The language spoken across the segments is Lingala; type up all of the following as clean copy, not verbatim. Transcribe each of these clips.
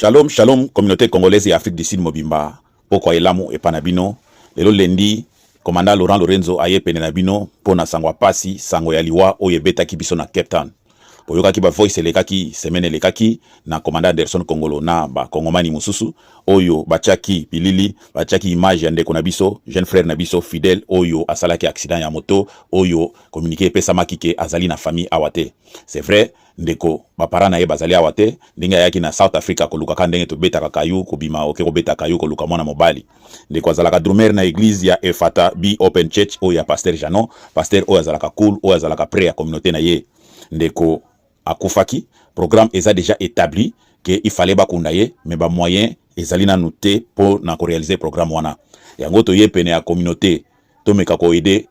Shalom, shalom, communauté congolaise et Afrique du Sud Mobimba. Poko elamu e panabino. Lelo lendi, commandant Laurent Lorenzo aye penenabino pona sangwa pasi, sango ya liwa oye beta ki biso na Cape Town. Poyoka ki ba voice lekaki, semene lekaki, na commandant Anderson Kongolo na ba kongomani mususu, oyo bachaki pilili, bachaki image ya ndeko na biso, jeune frère na biso fidèle, oyo asalaki accident ya moto, oyo communiqué pesa makike azali na famille awate. C'est vrai, ndeko bapara na ye bazali awate, ndenge yaki na South Africa koluka ka ndenge to beta kayu, kobima oke ko beta kayu koluka mwana mobali. Ndeko azalaka drumer na église ya Efata Bi Open Church, oyo ya pasteur Janon, pasteur oyo azalaka cool, oyo azalaka prêt ya communauté na ye. Ndeko akufaki, programme eza déjà établi que il fallait bakunda ye, mais ba moyen ezali na noté pour na ko réaliser programme wana. Yango to ye pene ya communauté to meka ko aider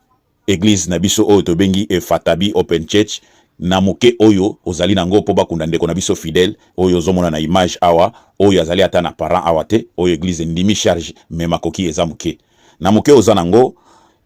église na biso oyo to bengi Efata Bi Open Church na muke oyo ozali nango po bakunda ndeko na biso fidèle oyo zomona na image awa oyo azali ata na parent awate oyo église ndimi charge mais makoki eza muke na muke ozanango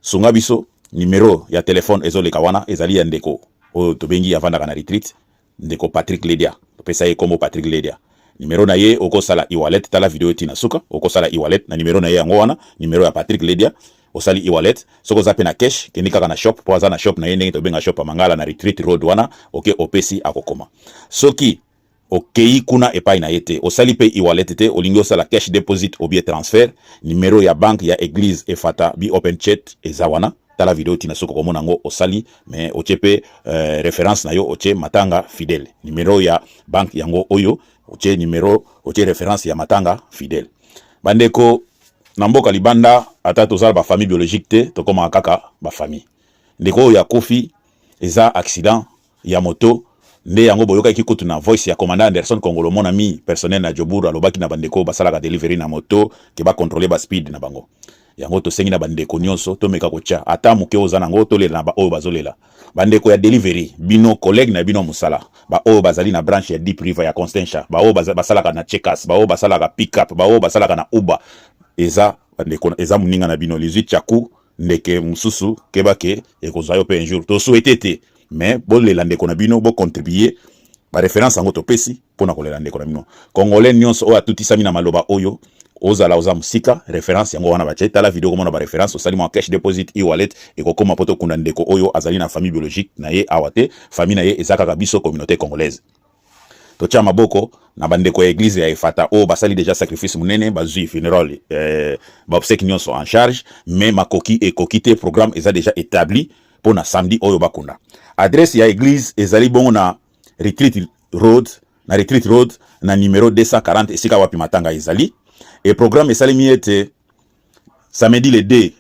sunga biso numéro ya téléphone ezoleka wana ezali ya ndeko oyo to bengi avandaka na retreat ndeko Patrick Ledia topesa ye kombo Patrick Ledia numéro na ye okosala e-wallet tala video tina suka okosala e-wallet na numéro na ye yango wana numéro ya Patrick Ledia osali e-wallet soko zape na cash kenika na shop po aza na shop na ye ndenge to benga shop Mangala na Retreat Road wana oke opesi akokoma soki okei kuna epai na yete osali pe e-wallet te olingi osala cash deposit ou bien transfert numéro ya banque ya église Efata Bi Open Church eza wana tala video tina soko komona ngo osali mais ochepe référence na yo oche Matanga Fidèle numéro ya banque yango oyo oche numéro oche référence ya Matanga Fidèle bandeko na mboka libanda ata tozala ba famille biologique te to koma kaka ba famille ndeko ya kofi eza accident ya moto nde yango boyoka ki kutu na voice ya commandant Anderson Kongolo mon ami personnel na Joburu alobaki na bandeko basala ka delivery na moto ke ba contrôler ba speed na bango yango to sengi na bandeko nyonso to meka kocha ata muke ozana ngo to lela na ba oyo bazolela bandeko ya delivery bino collègue na bino musala ba oyo bazali na branche ya Deep River ya Constantia ba oyo basalaka na Checkers ba oyo basalaka pick up ba oyo basalaka na Uber eza bandeko eza muninga na bino les chaku ndeke mususu kebake ekozayo pe un jour to souhaiter te mais bolela ndeko na bino bo contribuer ba référence ango to pesi pona kolela ndeko na bino congolais nyonso o atutisami na maloba oyo ozala oza musika référence yango wana bache tala video komona ba référence osali mo cash deposit e-wallet ekokoma poto kunda ndeko oyo azali na famille biologique na ye awate famille na ye ezaka kabiso communauté congolaise tocha maboko na bandeko ya église ya Efata o basali déjà sacrifice munene bazui funeral ba obsèque nyonso en charge mais makoki et kokité programme eza déjà établi pour na samedi oyo bakunda adresse ya église ezali bongo na Retreat Road na numéro 240 esika wapi Matanga ezali et programme esalemi ete samedi le 2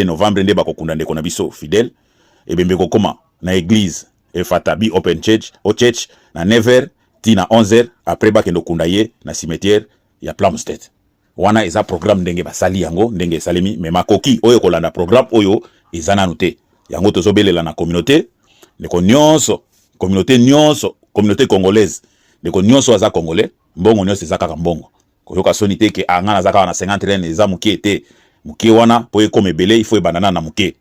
novembre nde bakokunda ndeko na biso fidèle et bembe kokoma na église Efata Bi Open Church au church na 9h tina 11h après bakendo kunda ye na cimetière ya Plumstead wana eza programme ndenge basali yango ndenge esalemi mais makoki oyo kolanda programme oyo eza nanu te yango tozobelela na communauté ndeko nyonso communauté congolaise ndeko nyonso aza congolais mbongo nyonso eza kaka mbongo koyoka soni te ke angana zaka na 50 ren eza muke te muke wana po ekoma ebele il faut banana na muke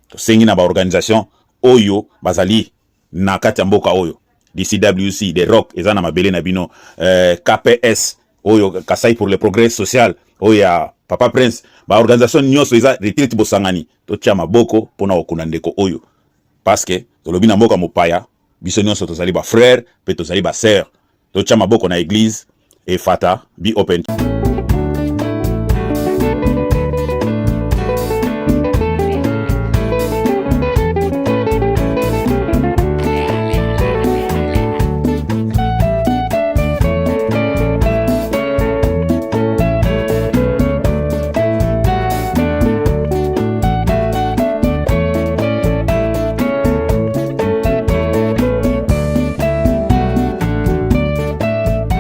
to sengi na ba organisation oyo bazali na kati ya mboka oyo DCWC de Rock eza na mabele na bino KPS oyo Kasai pour le progrès social oyo ya Papa Prince ba organisation nyonso eza retreat bosangani to tia maboko pona okuna ndeko oyo parce que tolobi na mboka mopaya biso nyonso tozali ba frère pe tozali ba sœur to tia maboko na église Efata Bi Open